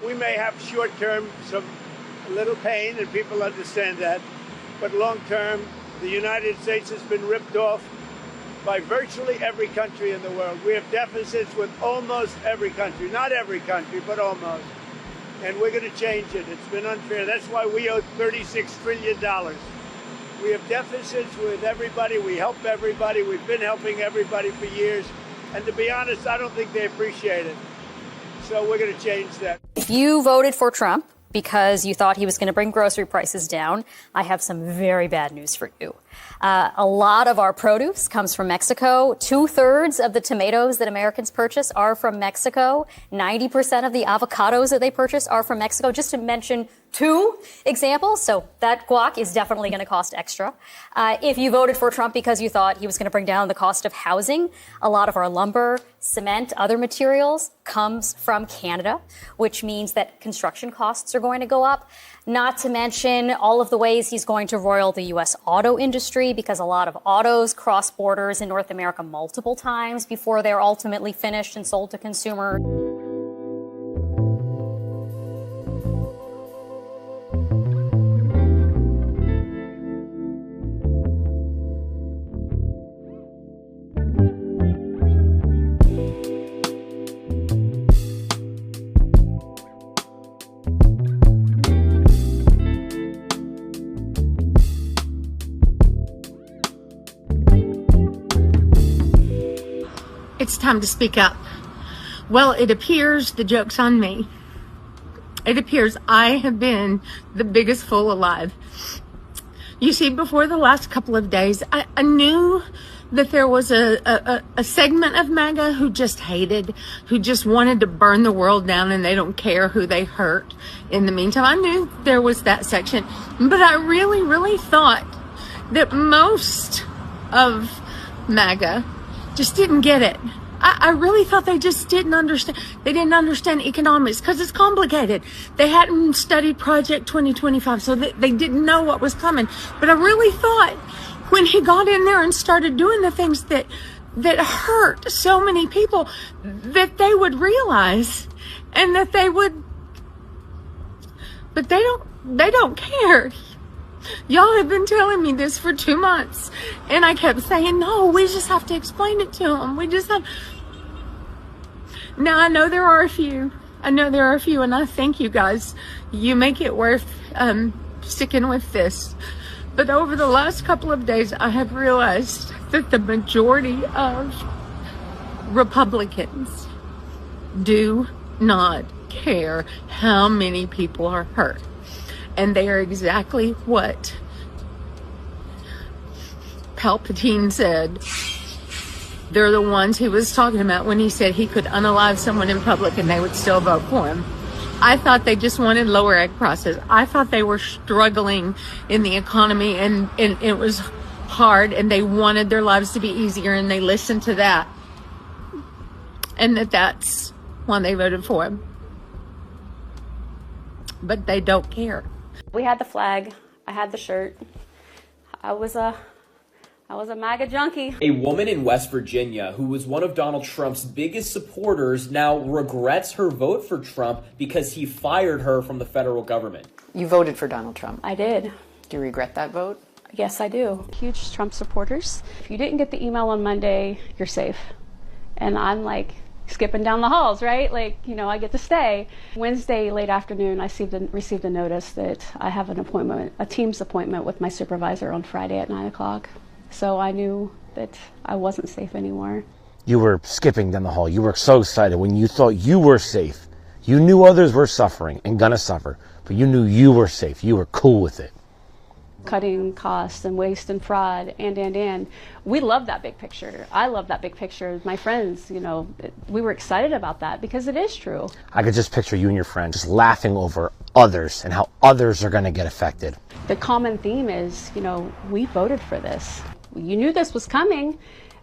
We may have short-term some little pain, and people understand that. But long-term, the United States has been ripped off by virtually every country in the world. We have deficits with almost every country. Not every country, but almost. And we're going to change it. It's been unfair. That's why we owe $36 trillion. We have deficits with everybody. We help everybody. We've been helping everybody for years. And to be honest, I don't think they appreciate it. So we're going to change that. If you voted for Trump because you thought he was going to bring grocery prices down, I have some very bad news for you. A lot of our produce comes from Mexico. 2/3 of the tomatoes that Americans purchase are from Mexico. 90% of the avocados that they purchase are from Mexico, just to mention 2 examples. So that guac is definitely going to cost extra. If you voted for Trump because you thought he was going to bring down the cost of housing, a lot of our lumber, cement, other materials comes from Canada, which means that construction costs are going to go up. Not to mention all of the ways he's going to roil the U.S. auto industry, because a lot of autos cross borders in North America multiple times before they're ultimately finished and sold to consumers. It's time to speak up. Well, it appears the joke's on me. It appears I have been the biggest fool alive. You see, before the last couple of days, I knew that there was a segment of MAGA who just hated, who just wanted to burn the world down, and they don't care who they hurt. In the meantime, I knew there was that section. But I really, really thought that most of MAGA just didn't get it. I really thought they just didn't understand. They didn't understand economics because it's complicated. They hadn't studied Project 2025, so they didn't know what was coming. But I really thought when he got in there and started doing the things that hurt so many people, that they would realize, and that they would. But they don't care. Y'all have been telling me this for 2 months, and I kept saying, no, we just have to explain it to them. We just have. Now, I know there are a few, and I thank you guys. You make it worth sticking with this. But over the last couple of days, I have realized that the majority of Republicans do not care how many people are hurt. And they are exactly what Palpatine said. They're the ones he was talking about when he said he could unalive someone in public and they would still vote for him. I thought they just wanted lower egg prices. I thought they were struggling in the economy and it was hard and they wanted their lives to be easier, and they listened to that. And that's why they voted for him. But they don't care. We had the flag. I had the shirt. I was a MAGA junkie. A woman in West Virginia who was one of Donald Trump's biggest supporters now regrets her vote for Trump because he fired her from the federal government. You voted for Donald Trump. I did. Do you regret that vote? Yes, I do. Huge Trump supporters. If you didn't get the email on Monday, you're safe. And I'm like skipping down the halls, right? Like, I get to stay. Wednesday, late afternoon, I received a notice that I have an appointment, a Teams appointment with my supervisor on Friday at 9 o'clock. So I knew that I wasn't safe anymore. You were skipping down the hall. You were so excited when you thought you were safe. You knew others were suffering and gonna suffer, but you knew you were safe. You were cool with it. Cutting costs and waste and fraud and. We love that big picture. I love that big picture. My friends, we were excited about that because it is true. I could just picture you and your friend just laughing over others and how others are gonna get affected. The common theme is, we voted for this. You knew this was coming,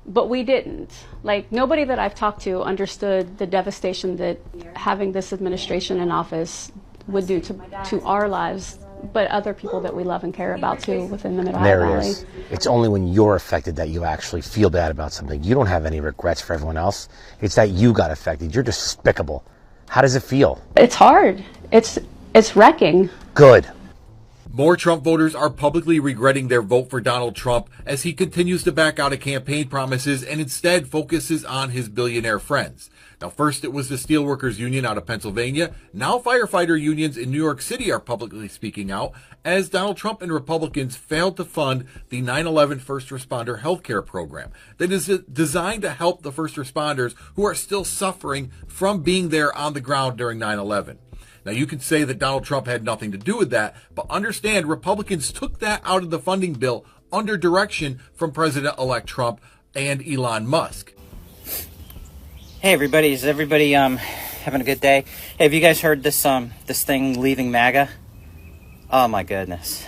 but we didn't. Like, nobody that I've talked to understood the devastation that having this administration in office would do to our lives, but other people that we love and care about too within the Mid-Ohio Valley. There it is. It's only when you're affected that you actually feel bad about something. You don't have any regrets for everyone else. It's that you got affected. You're despicable. How does it feel? It's hard. It's wrecking. Good. More Trump voters are publicly regretting their vote for Donald Trump as he continues to back out of campaign promises and instead focuses on his billionaire friends. Now, first it was the Steelworkers Union out of Pennsylvania. Now firefighter unions in New York City are publicly speaking out as Donald Trump and Republicans failed to fund the 9/11 first responder healthcare program that is designed to help the first responders who are still suffering from being there on the ground during 9/11. Now, you can say that Donald Trump had nothing to do with that, but understand Republicans took that out of the funding bill under direction from President-elect Trump and Elon Musk. Hey everybody, is everybody having a good day? Hey, have you guys heard this this thing leaving MAGA? Oh my goodness.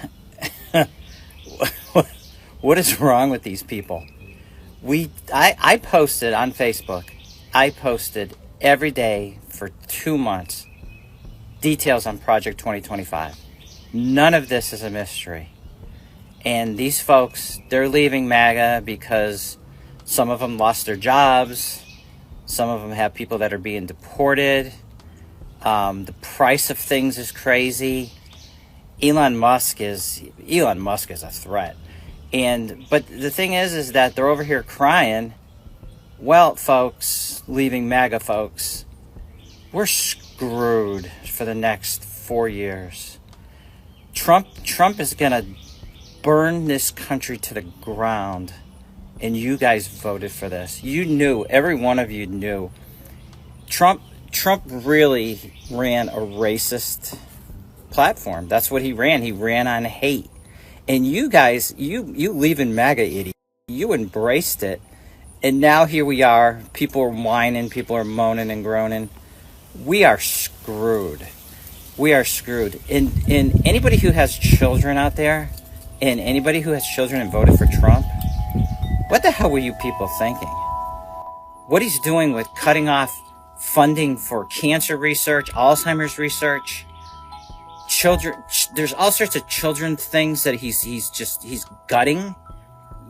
What is wrong with these people? I posted on Facebook. I posted every day for 2 months details on Project 2025. None of this is a mystery. And these folks, they're leaving MAGA because some of them lost their jobs. Some of them have people that are being deported. The price of things is crazy. Elon Musk is a threat. But the thing is that they're over here crying. Well, folks, leaving MAGA folks, we're screwed for the next 4 years. Trump is gonna burn this country to the ground. And you guys voted for this. You knew, every one of you knew. Trump really ran a racist platform. That's what he ran. He ran on hate. And you guys, you leaving MAGA, idiot. You embraced it. And now here we are. People are whining. People are moaning and groaning. We are screwed. We are screwed. And anybody who has children out there, and anybody who has children and voted for Trump, what the hell were you people thinking? What he's doing with cutting off funding for cancer research, Alzheimer's research, children, there's all sorts of children things that he's gutting.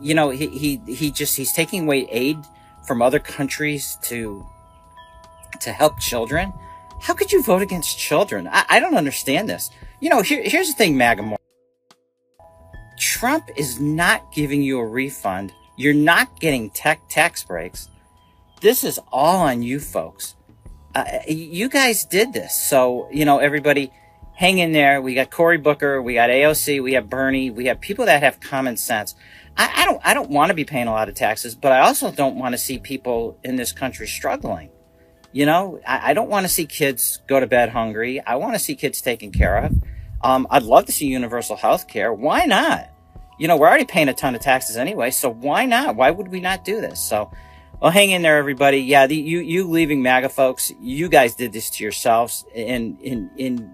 You know, he's taking away aid from other countries to help children. How could you vote against children? I don't understand this. You know, here's the thing, MAGA. Trump is not giving you a refund. You're not getting tax breaks. This is all on you folks. You guys did this. So, you know, everybody hang in there. We got Cory Booker. We got AOC. We have Bernie. We have people that have common sense. I don't want to be paying a lot of taxes, but I also don't want to see people in this country struggling. You know, I don't want to see kids go to bed hungry. I want to see kids taken care of. I'd love to see universal health care. Why not? You know, we're already paying a ton of taxes anyway, so why not? Why would we not do this? So, well, hang in there, everybody. Yeah, you leaving MAGA folks, you guys did this to yourselves, and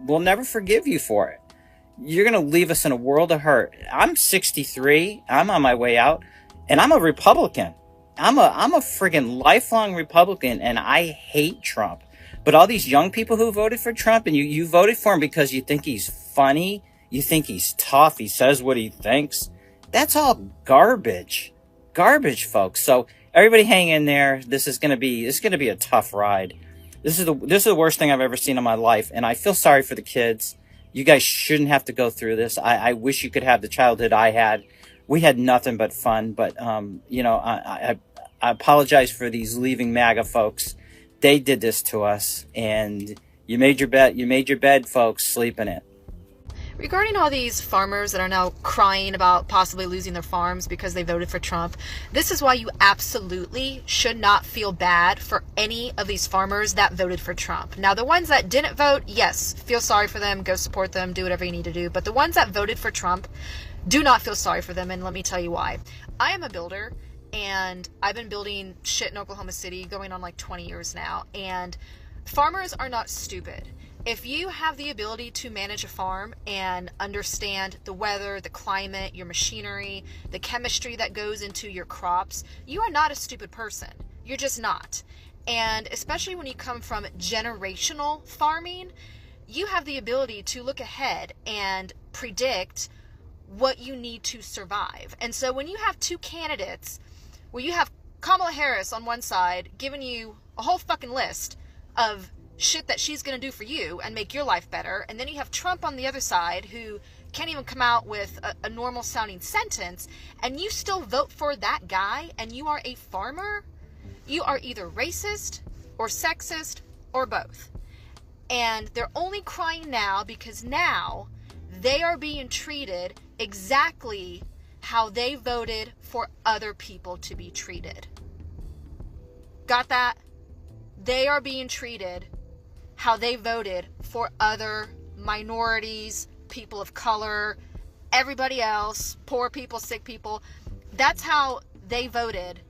we'll never forgive you for it. You're going to leave us in a world of hurt. I'm 63. I'm on my way out, and I'm a Republican. I'm a friggin' lifelong Republican, and I hate Trump. But all these young people who voted for Trump, and you voted for him because you think he's funny, you think he's tough, he says what he thinks. That's all garbage. Garbage, folks. So everybody hang in there. This is gonna be a tough ride. This is the worst thing I've ever seen in my life, and I feel sorry for the kids. You guys shouldn't have to go through this. I wish you could have the childhood I had. We had nothing but fun, but you know, I apologize for these leaving MAGA folks. They did this to us, and you made your bed, folks. Sleep in it. Regarding all these farmers that are now crying about possibly losing their farms because they voted for Trump, this is why you absolutely should not feel bad for any of these farmers that voted for Trump. Now, the ones that didn't vote, yes, feel sorry for them, go support them, do whatever you need to do. But the ones that voted for Trump, do not feel sorry for them, and let me tell you why. I am a builder, and I've been building shit in Oklahoma City going on like 20 years now, and farmers are not stupid. If you have the ability to manage a farm and understand the weather, the climate, your machinery, the chemistry that goes into your crops, you are not a stupid person. You're just not. And especially when you come from generational farming, you have the ability to look ahead and predict what you need to survive. And so when you have two candidates where you have Kamala Harris on one side giving you a whole fucking list of shit that she's going to do for you and make your life better. And then you have Trump on the other side who can't even come out with a normal sounding sentence, and you still vote for that guy, and you are a farmer. You are either racist or sexist or both. And they're only crying now because now they are being treated exactly how they voted for other people to be treated. Got that? They are being treated how they voted for other minorities, people of color, everybody else, poor people, sick people. That's how they voted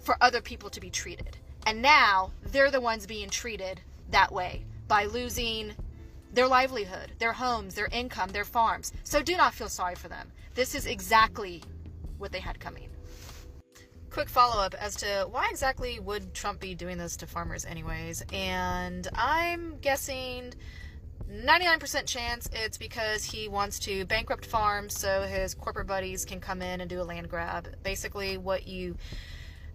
for other people to be treated. And now they're the ones being treated that way by losing their livelihood, their homes, their income, their farms. So do not feel sorry for them. This is exactly what they had coming. Quick follow-up as to why exactly would Trump be doing this to farmers anyways? And I'm guessing 99% chance it's because he wants to bankrupt farms so his corporate buddies can come in and do a land grab. Basically what you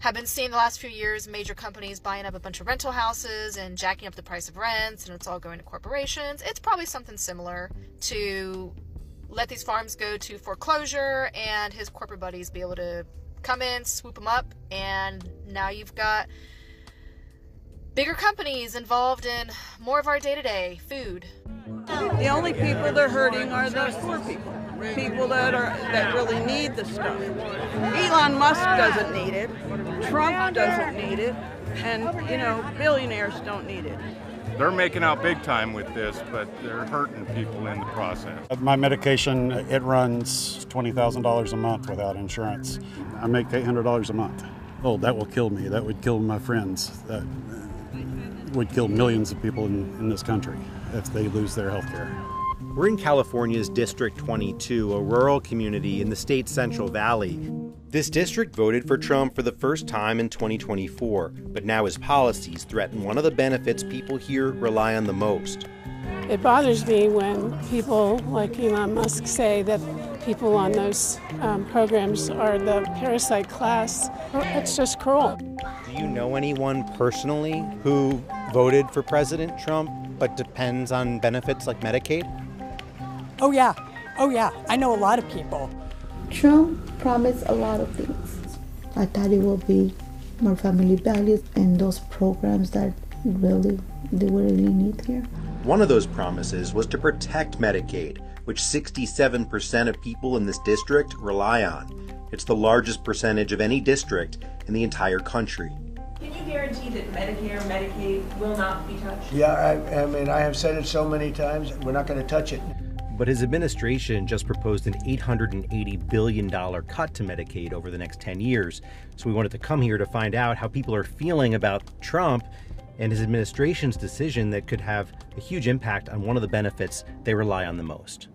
have been seeing the last few years, major companies buying up a bunch of rental houses and jacking up the price of rents, and it's all going to corporations. It's probably something similar to let these farms go to foreclosure and his corporate buddies be able to come in, swoop them up, and now you've got bigger companies involved in more of our day-to-day food. The only people they're hurting are the poor people. People that really need the stuff. Elon Musk doesn't need it. Trump doesn't need it. And, billionaires don't need it. They're making out big time with this, but they're hurting people in the process. My medication, it runs $20,000 a month without insurance. I make $800 a month. Oh, that will kill me. That would kill my friends. That would kill millions of people in this country if they lose their health care. We're in California's District 22, a rural community in the state's Central Valley. This district voted for Trump for the first time in 2024, but now his policies threaten one of the benefits people here rely on the most. It bothers me when people like Elon Musk say that people on those programs are the parasite class. It's just cruel. Do you know anyone personally who voted for President Trump but depends on benefits like Medicaid? Oh yeah, I know a lot of people. Trump promised a lot of things. I thought it would be more family values and those programs that we really need here. One of those promises was to protect Medicaid, which 67% of people in this district rely on. It's the largest percentage of any district in the entire country. Can you guarantee that Medicare, Medicaid will not be touched? Yeah, I mean, I have said it so many times, we're not going to touch it. But his administration just proposed an $880 billion cut to Medicaid over the next 10 years. So we wanted to come here to find out how people are feeling about Trump and his administration's decision that could have a huge impact on one of the benefits they rely on the most.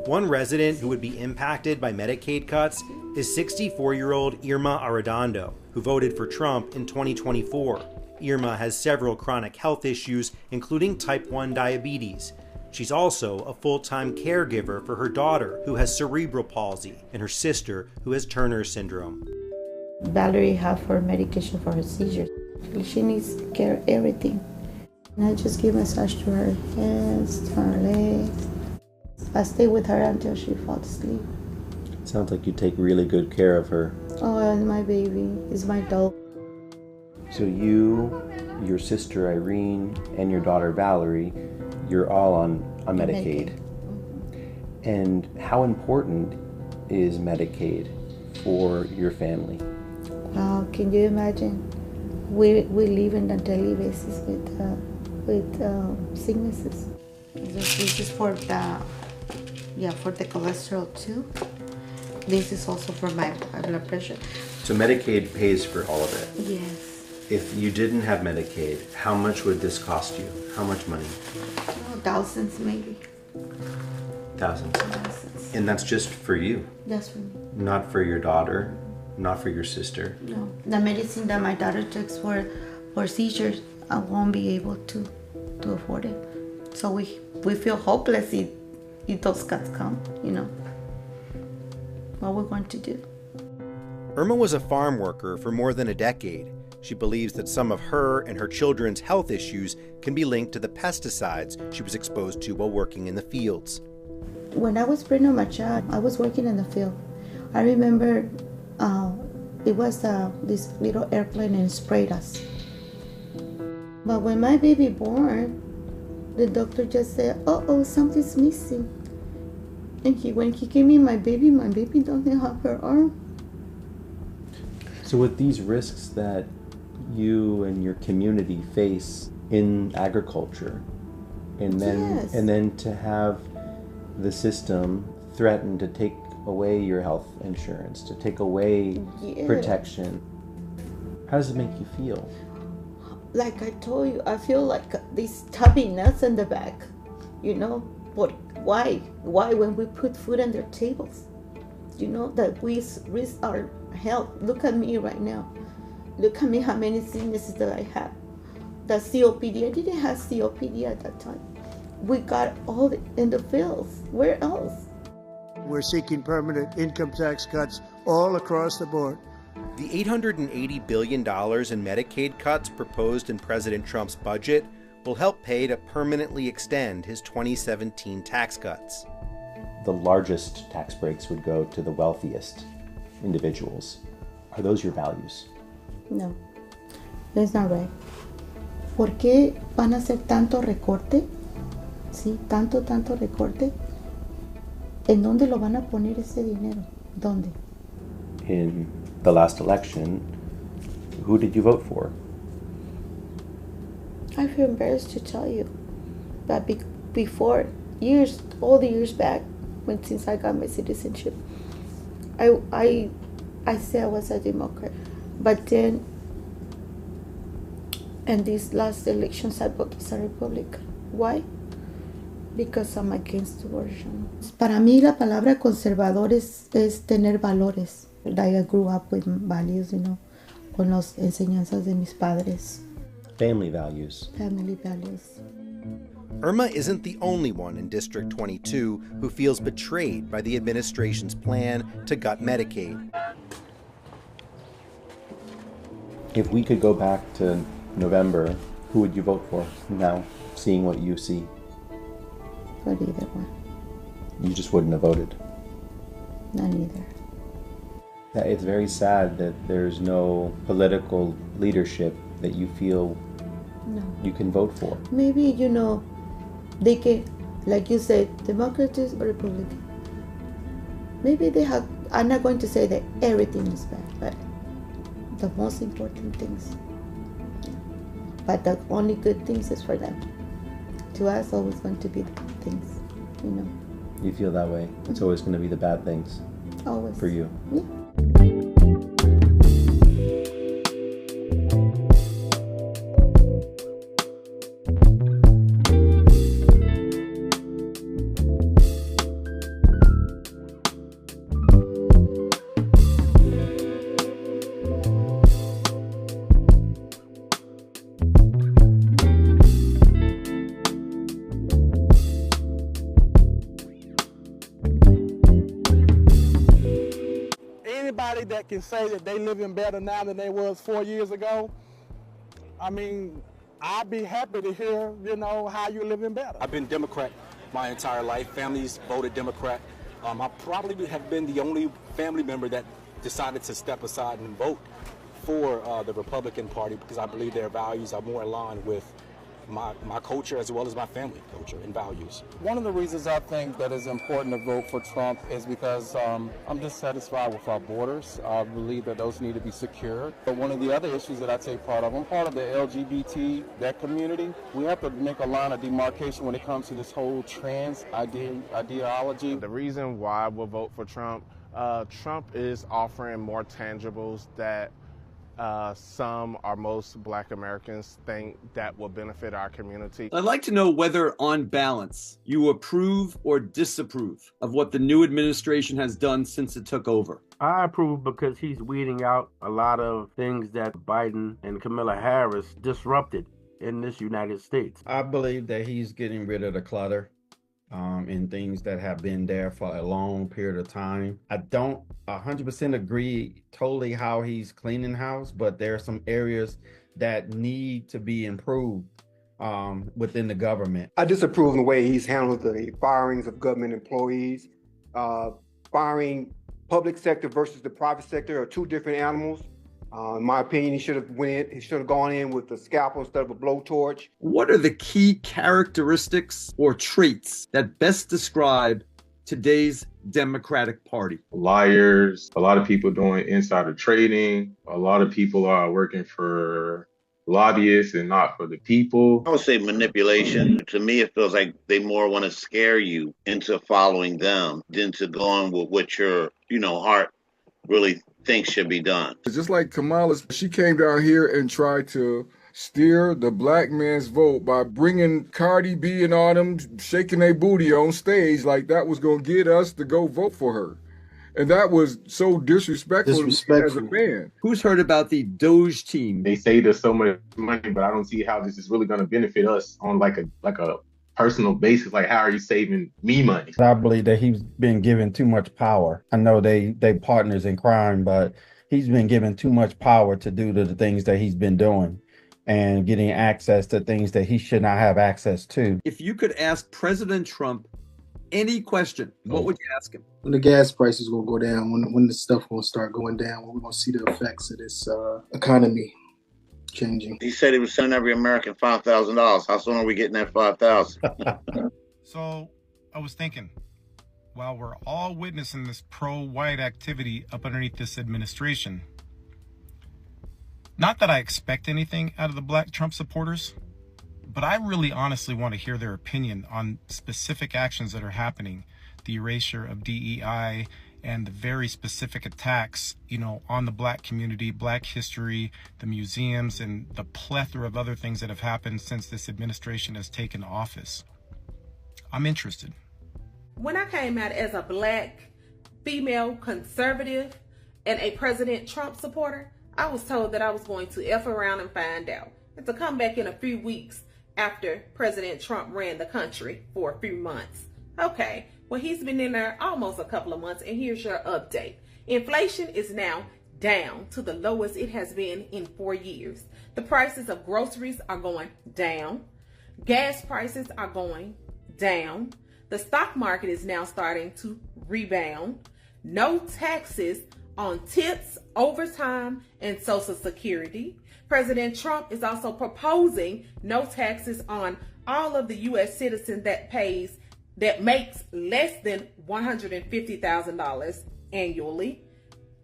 One resident who would be impacted by Medicaid cuts is 64-year-old Irma Arredondo, who voted for Trump in 2024. Irma has several chronic health issues, including type 1 diabetes. She's also a full-time caregiver for her daughter, who has cerebral palsy, and her sister, who has Turner syndrome. Valerie has her medication for her seizures. She needs care of everything. And I just give massage to her hands, to her legs. I stay with her until she falls asleep. Sounds like you take really good care of her. Oh, and my baby is my dog. So you, your sister Irene, and your daughter Valerie, you're all on Medicaid. And how important is Medicaid for your family? Can you imagine? We live on a daily basis with sicknesses. This is for the cholesterol too. This is also for my blood pressure. So Medicaid pays for all of it? Yes. If you didn't have Medicaid, how much would this cost you? How much money? Thousands maybe. Thousands. And that's just for you? That's for me. Not for your daughter? Not for your sister? No. The medicine that my daughter takes for seizures, I won't be able to afford it. So we feel hopeless if those cuts come, What we're going to do. Irma was a farm worker for more than a decade. She believes that some of her and her children's health issues can be linked to the pesticides she was exposed to while working in the fields. When I was pregnant with my child, I was working in the field. I remember it was this little airplane and sprayed us. But when my baby born, the doctor just said, "Uh-oh, something's missing." And when he gave me my baby doesn't have her arm. So with these risks that you and your community face in agriculture, and then to have the system threaten to take away your health insurance, to take away protection, how does it make you feel? Like I told you, I feel like this stubby nuts in the back, you know. But why? Why when we put food on their tables? You know, that we risk our health. Look at me right now. Look at me, how many sicknesses that I have. The COPD, I didn't have COPD at that time. We got all in the fields. Where else? We're seeking permanent income tax cuts all across the board. The $880 billion in Medicaid cuts proposed in President Trump's budget will help pay to permanently extend his 2017 tax cuts. The largest tax breaks would go to the wealthiest individuals. Are those your values? No, that's not right. ¿Por qué van a hacer tanto recorte? Sí, tanto recorte. ¿En dónde lo van a poner ese dinero? ¿Dónde? In the last election, who did you vote for? I feel embarrassed to tell you, but before years, all the years back, since I got my citizenship, I said I was a Democrat, but then in these last elections I voted as a Republican. Why? Because I'm against abortion. Para mí la palabra conservador es tener valores. I grew up with values, you know, con las enseñanzas de mis padres. Family values. Family values. Irma isn't the only one in District 22 who feels betrayed by the administration's plan to gut Medicaid. If we could go back to November, who would you vote for now, seeing what you see? For either one. You just wouldn't have voted? Not either. It's very sad that there's no political leadership that you feel you can vote for. Maybe, you know, they can, like you said, Democrats or Republican. Maybe they have, I'm not going to say that everything is bad, but the most important things. But the only good things is for them. To us, always going to be the good things, you know. You feel that way? It's always going to be the bad things. Always. For you. Yeah. Anybody that can say that they living better now than they was 4 years ago, I mean, I'd be happy to hear, you know, how you living better. I've been Democrat my entire life. Families voted Democrat. I probably have been the only family member that decided to step aside and vote for the Republican Party because I believe their values are more aligned with my culture as well as my family culture and values. One of the reasons I think that it's important to vote for Trump is because I'm dissatisfied with our borders. I believe that those need to be secured. But one of the other issues that I take part of, I'm part of the LGBT, that community. We have to make a line of demarcation when it comes to this whole trans ideology. The reason why we'll vote for Trump, Trump is offering more tangibles that some or most Black Americans think that will benefit our community. I'd like to know whether, on balance, you approve or disapprove of what the new administration has done since it took over. I approve because he's weeding out a lot of things that Biden and Kamala Harris disrupted in this United States. I believe that he's getting rid of the clutter. and things that have been there for a long period of time. I don't 100% agree totally how he's cleaning house, but there are some areas that need to be improved within the government. I disapprove of the way he's handled the firings of government employees. Firing public sector versus the private sector are two different animals. In my opinion, he should have gone in with a scalpel instead of a blowtorch. What are the key characteristics or traits that best describe today's Democratic Party? Liars, a lot of people doing insider trading, a lot of people are working for lobbyists and not for the people. I would say manipulation. To me, it feels like they more want to scare you into following them than to go on with what your, heart really thinks should be done. Just like Kamala, she came down here and tried to steer the black man's vote by bringing Cardi B and all them shaking their booty on stage like that was going to get us to go vote for her. And that was so disrespectful as a fan. Who's heard about the Doge team? They say there's so much money, but I don't see how this is really going to benefit us on like a personal basis. Like, how are you saving me money? I believe that he's been given too much power. I know they partners in crime, but he's been given too much power to do the things that he's been doing and getting access to things that he should not have access to. If you could ask President Trump any question, what would you ask him? When the gas prices will go down, when the stuff will start going down, when we're going to see the effects of this economy changing. He said he was sending every American $5,000. How soon are we getting that $5,000? So I was thinking, while we're all witnessing this pro-white activity up underneath this administration, not that I expect anything out of the black Trump supporters, but I really honestly want to hear their opinion on specific actions that are happening, the erasure of DEI and the very specific attacks, on the black community, black history, the museums, and the plethora of other things that have happened since this administration has taken office. I'm interested. When I came out as a black female conservative and a President Trump supporter, I was told that I was going to F around and find out, and to come back in a few weeks after President Trump ran the country for a few months. Okay, well, he's been in there almost a couple of months, and here's your update. Inflation is now down to the lowest it has been in 4 years. The prices of groceries are going down. Gas prices are going down. The stock market is now starting to rebound. No taxes on tips, overtime, and Social Security. President Trump is also proposing no taxes on all of the U.S. citizens that makes less than $150,000 annually.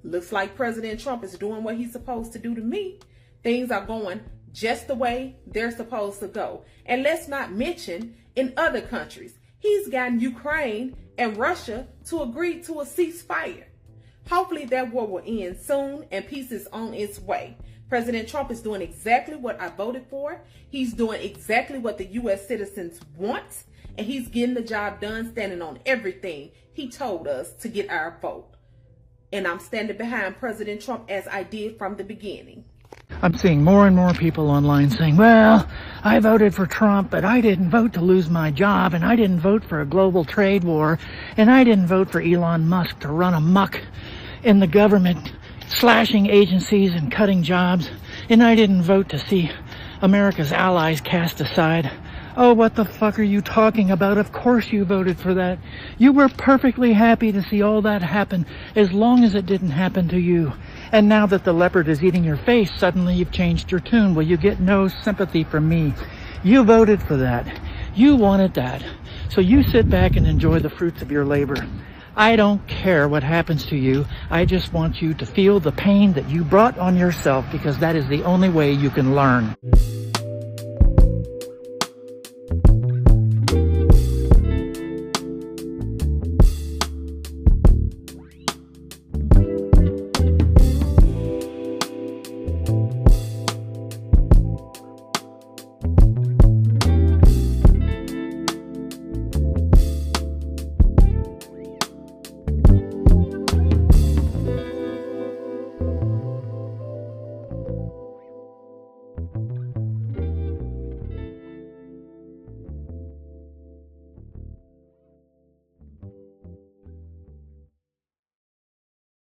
Looks like President Trump is doing what he's supposed to do to me. Things are going just the way they're supposed to go. And let's not mention in other countries, he's gotten Ukraine and Russia to agree to a ceasefire. Hopefully that war will end soon and peace is on its way. President Trump is doing exactly what I voted for. He's doing exactly what the U.S. citizens want. And he's getting the job done, standing on everything he told us to get our vote. And I'm standing behind President Trump as I did from the beginning. I'm seeing more and more people online saying, well, I voted for Trump, but I didn't vote to lose my job, and I didn't vote for a global trade war, and I didn't vote for Elon Musk to run amok in the government, slashing agencies and cutting jobs, and I didn't vote to see America's allies cast aside. Oh, what the fuck are you talking about? Of course you voted for that. You were perfectly happy to see all that happen as long as it didn't happen to you. And now that the leopard is eating your face, suddenly you've changed your tune. Well, you get no sympathy from me. You voted for that. You wanted that. So you sit back and enjoy the fruits of your labor. I don't care what happens to you. I just want you to feel the pain that you brought on yourself, because that is the only way you can learn.